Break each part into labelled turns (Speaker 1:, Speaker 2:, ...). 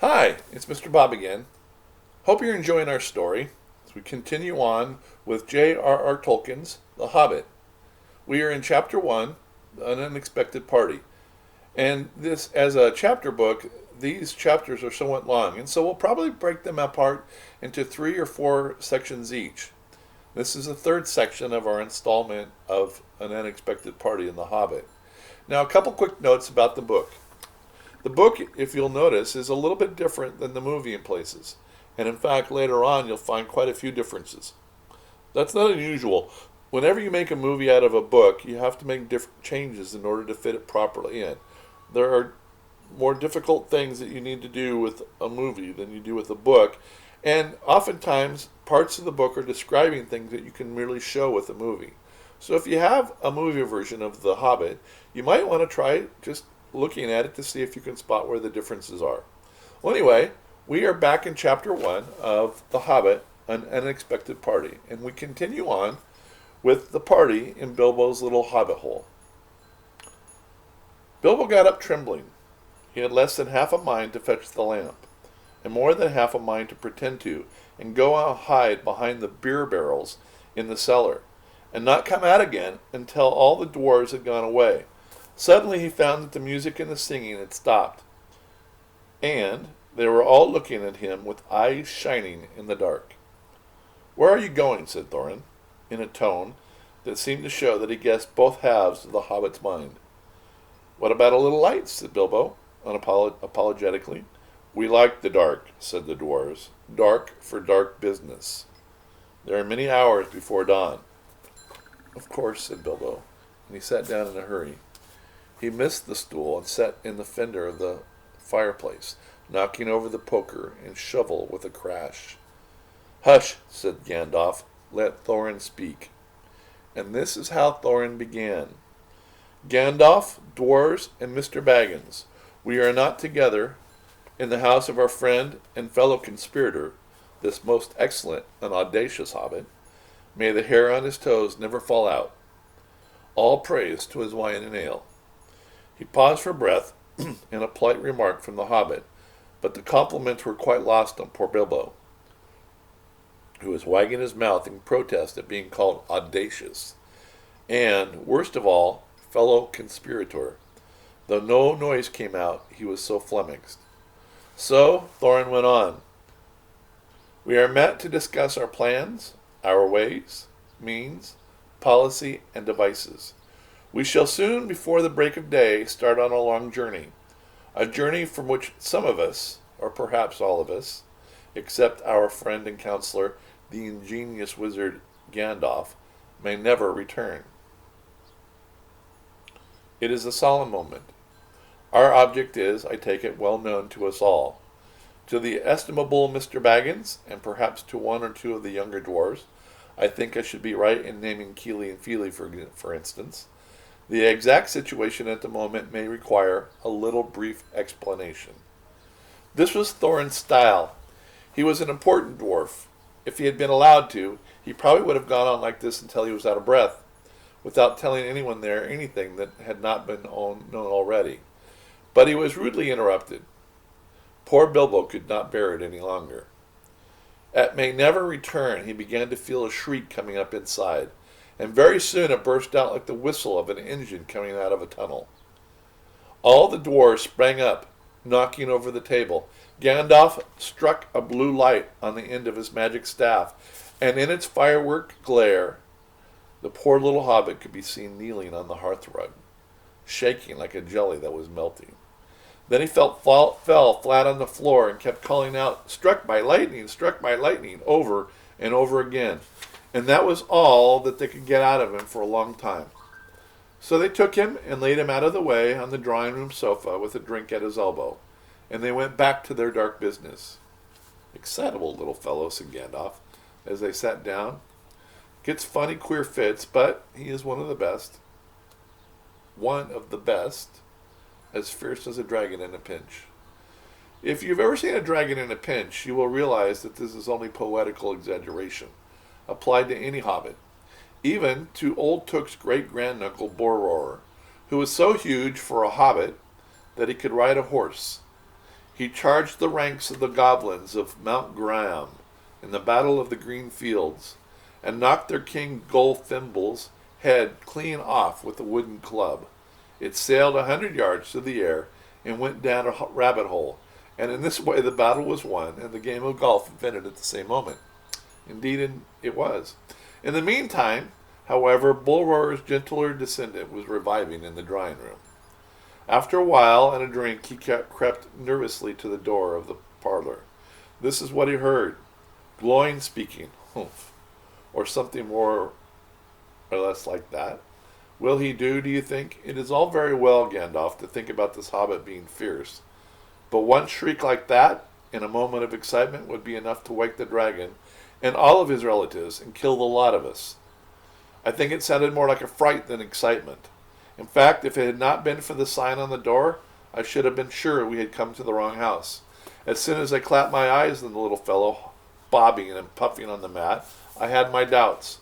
Speaker 1: Hi, it's Mr. Bob again. Hope you're enjoying our story as we continue on with J.R.R. Tolkien's The Hobbit. We are in Chapter 1, An Unexpected Party. And this, as a chapter book, these chapters are somewhat long, and so we'll probably break them apart into 3 or 4 sections each. This is the third section of our installment of An Unexpected Party in The Hobbit. Now, a couple quick notes about the book. The book, if you'll notice, is a little bit different than the movie in places. And in fact, later on, you'll find quite a few differences. That's not unusual. Whenever you make a movie out of a book, you have to make different changes in order to fit it properly in. There are more difficult things that you need to do with a movie than you do with a book. And oftentimes, parts of the book are describing things that you can merely show with a movie. So if you have a movie version of The Hobbit, you might want to try just looking at it to see if you can spot where the differences are. Well, anyway, we are back in Chapter 1 of The Hobbit, An Unexpected Party, and we continue on with the party in Bilbo's little hobbit hole. Bilbo got up trembling. He had less than half a mind to fetch the lamp, and more than half a mind to pretend to, and go out and hide behind the beer barrels in the cellar, and not come out again until all the dwarves had gone away. Suddenly he found that the music and the singing had stopped, and they were all looking at him with eyes shining in the dark. "Where are you going?" said Thorin, in a tone that seemed to show that he guessed both halves of the hobbit's mind. "What about a little light?" said Bilbo, apologetically. "We like the dark," said the dwarves. "Dark for dark business. There are many hours before dawn." "Of course," said Bilbo, and he sat down in a hurry. He missed the stool and sat in the fender of the fireplace, knocking over the poker and shovel with a crash. "Hush," said Gandalf. "Let Thorin speak." And this is how Thorin began. "Gandalf, dwarves, and Mr. Baggins, we are not together in the house of our friend and fellow conspirator, this most excellent and audacious hobbit. May the hair on his toes never fall out. All praise to his wine and ale." He paused for breath and a polite remark from the hobbit, but the compliments were quite lost on poor Bilbo, who was wagging his mouth in protest at being called audacious, and, worst of all, fellow conspirator. Though no noise came out, he was so flummoxed. So Thorin went on. "We are met to discuss our plans, our ways, means, policy, and devices. We shall soon, before the break of day, start on a long journey, a journey from which some of us, or perhaps all of us, except our friend and counselor, the ingenious wizard Gandalf, may never return. It is a solemn moment. Our object is, I take it, well known to us all. To the estimable Mr. Baggins, and perhaps to one or two of the younger dwarves, I think I should be right in naming Keely and Feely, for instance, the exact situation at the moment may require a little brief explanation." This was Thorin's style. He was an important dwarf. If he had been allowed to, he probably would have gone on like this until he was out of breath, without telling anyone there anything that had not been known already. But he was rudely interrupted. Poor Bilbo could not bear it any longer. At "may never return," he began to feel a shriek coming up inside, and very soon it burst out like the whistle of an engine coming out of a tunnel. All the dwarves sprang up, knocking over the table. Gandalf struck a blue light on the end of his magic staff, and in its firework glare, the poor little hobbit could be seen kneeling on the hearthrug, shaking like a jelly that was melting. Then he fell flat on the floor and kept calling out, struck by lightning, over and over again. And that was all that they could get out of him for a long time. So they took him and laid him out of the way on the drawing-room sofa with a drink at his elbow, and they went back to their dark business. "Excitable little fellow," said Gandalf, as they sat down. "Gets funny, queer fits, but he is one of the best. One of the best, as fierce as a dragon in a pinch." If you've ever seen a dragon in a pinch, you will realize that this is only poetical exaggeration, applied to any hobbit, even to old Took's great-granduncle Boror, who was so huge for a hobbit that he could ride a horse. He charged the ranks of the goblins of Mount Graham in the Battle of the Green Fields, and knocked their king Golfimble's head clean off with a wooden club. It sailed 100 yards through the air and went down a rabbit hole, and in this way the battle was won and the game of golf invented at the same moment. Indeed, it was. In the meantime, however, Bulwer's gentler descendant was reviving in the drawing room. After a while and a drink, he crept nervously to the door of the parlor. This is what he heard. Gloin speaking. Humph. Or something more or less like that. Will he do you think? It is all very well, Gandalf, to think about this hobbit being fierce. But one shriek like that, in a moment of excitement, would be enough to wake the dragon and all of his relatives and kill the lot of us. I think it sounded more like a fright than excitement. In fact, if it had not been for the sign on the door, I should have been sure we had come to the wrong house. As soon as I clapped my eyes on the little fellow bobbing and puffing on the mat, I had my doubts.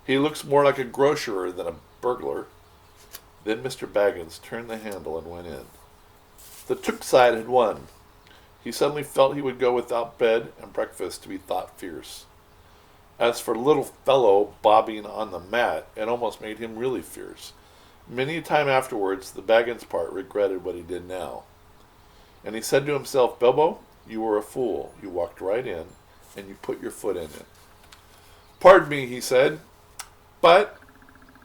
Speaker 1: He looks more like a grocer than a burglar. Then Mr. Baggins turned the handle and went in. The Took side had won. He suddenly felt he would go without bed and breakfast to be thought fierce. As for little fellow bobbing on the mat, it almost made him really fierce. Many a time afterwards, the Baggins part regretted what he did now. And he said to himself, Bilbo, you were a fool. You walked right in, and you put your foot in it. Pardon me, he said, but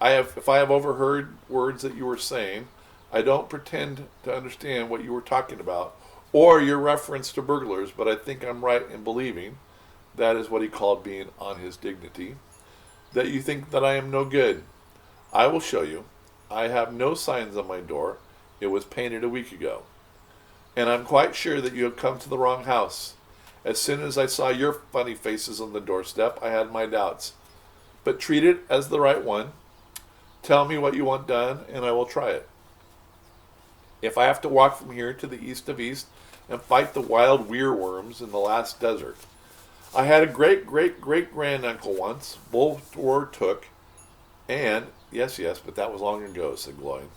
Speaker 1: if I have overheard words that you were saying, I don't pretend to understand what you were talking about, or your reference to burglars, but I think I'm right in believing, that is what he called being on his dignity, that you think that I am no good. I will show you. I have no signs on my door. It was painted a week ago. And I'm quite sure that you have come to the wrong house. As soon as I saw your funny faces on the doorstep, I had my doubts. But treat it as the right one. Tell me what you want done, and I will try it. If I have to walk from here to the east of East and fight the wild weirworms in the last desert. I had a great-great-great-granduncle once, Bulwer Took, and, yes, but that was long ago, said Gloin.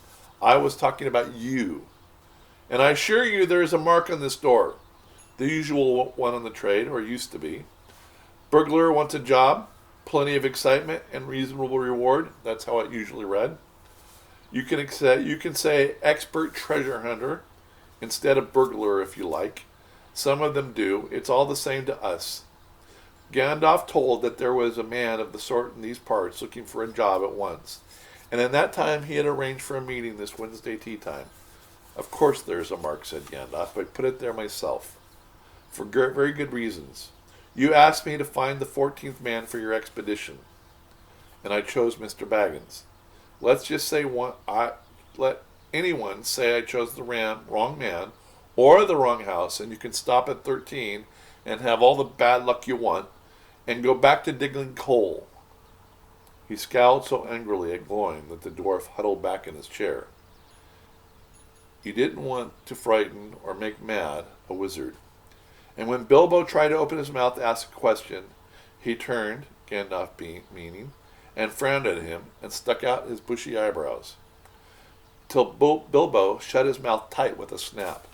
Speaker 1: I was talking about you. And I assure you there is a mark on this door, the usual one on the trade, or used to be. Burglar wants a job, plenty of excitement, and reasonable reward. That's how it usually read. You can say expert treasure hunter instead of burglar if you like. Some of them do. It's all the same to us. Gandalf told that there was a man of the sort in these parts looking for a job at once, and in that time he had arranged for a meeting this Wednesday tea time. Of course there's a mark, said Gandalf, but I put it there myself, for very good reasons. You asked me to find the 14th man for your expedition, and I chose Mr. Baggins. Let's just say let anyone say I chose the wrong man or the wrong house, and you can stop at 13 and have all the bad luck you want and go back to digging coal. He scowled so angrily at Gloin that the dwarf huddled back in his chair. He didn't want to frighten or make mad a wizard. And when Bilbo tried to open his mouth to ask a question, he turned, Gandalf meaning, and frowned at him and stuck out his bushy eyebrows, till Bilbo shut his mouth tight with a snap.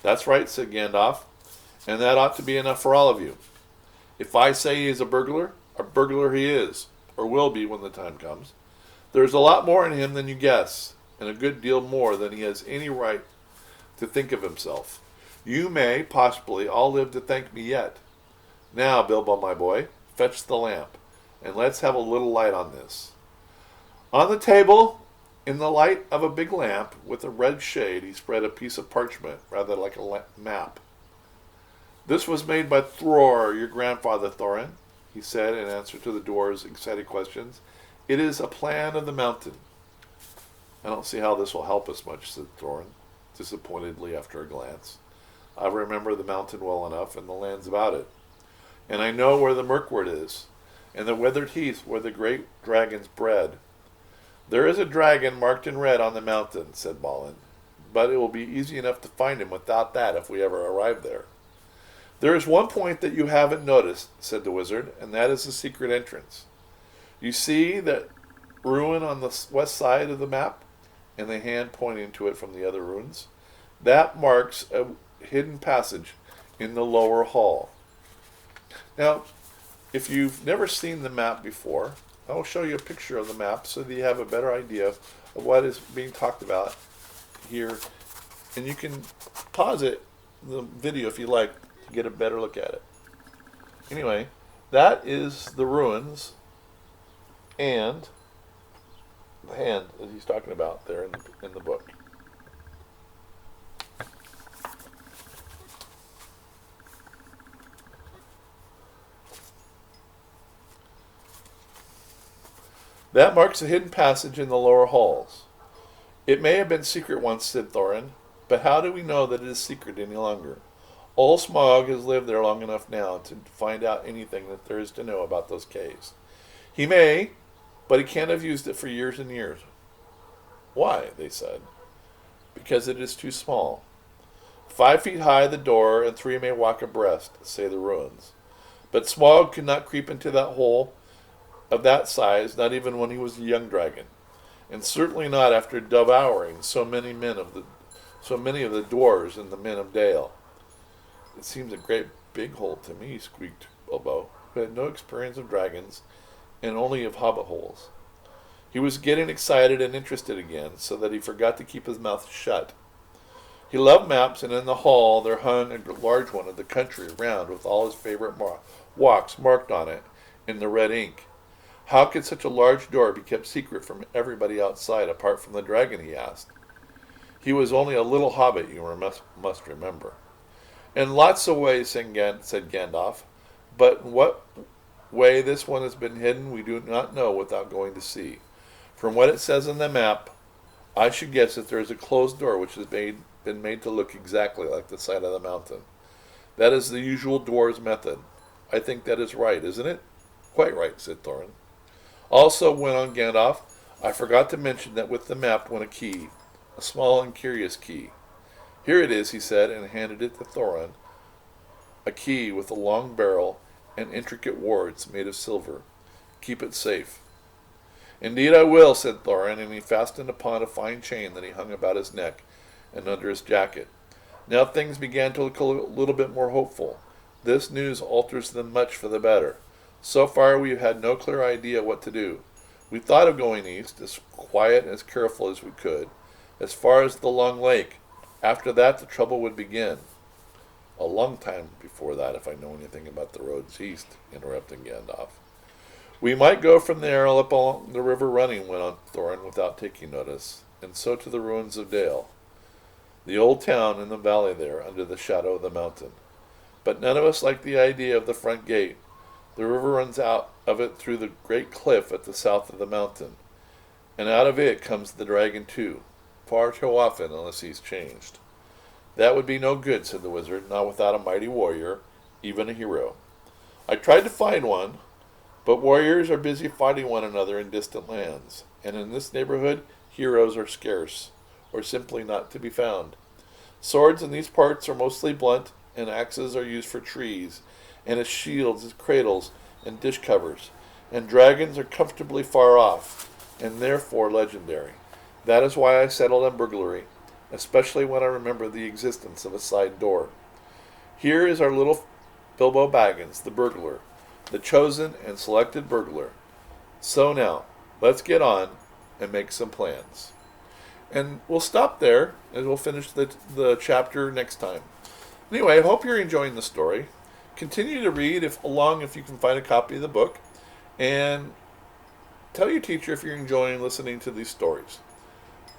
Speaker 1: That's right, said Gandalf, and that ought to be enough for all of you. If I say he is a burglar he is, or will be when the time comes. There's a lot more in him than you guess, and a good deal more than he has any right to think of himself. You may, possibly, all live to thank me yet. Now, Bilbo, my boy, fetch the lamp, and let's have a little light on this. On the table, in the light of a big lamp with a red shade, he spread a piece of parchment, rather like a map. This was made by Thror, your grandfather, Thorin, he said in answer to the dwarf's excited questions. It is a plan of the mountain. I don't see how this will help us much, said Thorin, disappointedly after a glance. I remember the mountain well enough and the lands about it. And I know where the Mirkwood is, and the weathered heath where the great dragons bred. There is a dragon marked in red on the mountain, said Balin, but it will be easy enough to find him without that if we ever arrive there. There is one point that you haven't noticed, said the wizard, and that is the secret entrance. You see that ruin on the west side of the map, and the hand pointing to it from the other ruins? That marks hidden passage in the lower hall. Now, if you've never seen the map before, I will show you a picture of the map so that you have a better idea of what is being talked about here. And you can pause the video if you like, to get a better look at it. Anyway, that is the ruins and the hand that he's talking about there in the book. That marks a hidden passage in the lower halls. It may have been secret once, said Thorin, but how do we know that it is secret any longer? Old Smaug has lived there long enough now to find out anything that there is to know about those caves. He may, but he can't have used it for years and years. Why, they said. Because it is too small. 5 feet high the door, and 3 may walk abreast, say the ruins. But Smaug could not creep into that hole of that size, not even when he was a young dragon, and certainly not after devouring so many of the dwarves and the men of Dale. It seems a great big hole to me, squeaked Bilbo, who had no experience of dragons and only of hobbit holes. He was getting excited and interested again, so that he forgot to keep his mouth shut. He loved maps, and in the hall there hung a large one of the country round with all his favorite walks marked on it in the red ink. How could such a large door be kept secret from everybody outside apart from the dragon, he asked. He was only a little hobbit, you must remember. In lots of ways, said Gandalf, but in what way this one has been hidden we do not know without going to see. From what it says in the map, I should guess that there is a closed door which has been made to look exactly like the side of the mountain. That is the usual dwarves' method. I think that is right, isn't it? Quite right, said Thorin. Also, went on Gandalf, I forgot to mention that with the map went a key, a small and curious key. Here it is, he said, and handed it to Thorin, a key with a long barrel and intricate wards made of silver. Keep it safe. Indeed I will, said Thorin, and he fastened upon a fine chain that he hung about his neck and under his jacket. Now things began to look a little bit more hopeful. This news alters them much for the better. So far we have had no clear idea what to do. We thought of going east, as quiet and as careful as we could, as far as the Long Lake. After that the trouble would begin. A long time before that, if I know anything about the roads east, interrupted Gandalf. We might go from there all up along the river running, went on Thorin without taking notice, and so to the ruins of Dale, the old town in the valley there under the shadow of the mountain. But none of us like the idea of the front gate. The river runs out of it through the great cliff at the south of the mountain, and out of it comes the dragon too, far too often unless he's changed. That would be no good, said the wizard, not without a mighty warrior, even a hero. I tried to find one, but warriors are busy fighting one another in distant lands, and in this neighborhood heroes are scarce, or simply not to be found. Swords in these parts are mostly blunt, and axes are used for trees, and as shields, as cradles, and dish covers, and dragons are comfortably far off, and therefore legendary. That is why I settled on burglary, especially when I remember the existence of a side door. Here is our little Bilbo Baggins, the burglar, the chosen and selected burglar. So now, let's get on and make some plans. And we'll stop there, and we'll finish the chapter next time. Anyway, I hope you're enjoying the story. Continue to read if you can find a copy of the book, and tell your teacher if you're enjoying listening to these stories.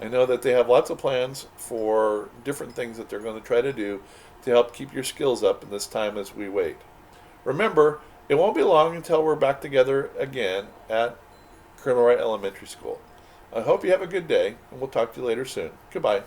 Speaker 1: I know that they have lots of plans for different things that they're going to try to do to help keep your skills up in this time as we wait. Remember, it won't be long until we're back together again at Colonel Wright Elementary School. I hope you have a good day, and we'll talk to you later soon. Goodbye.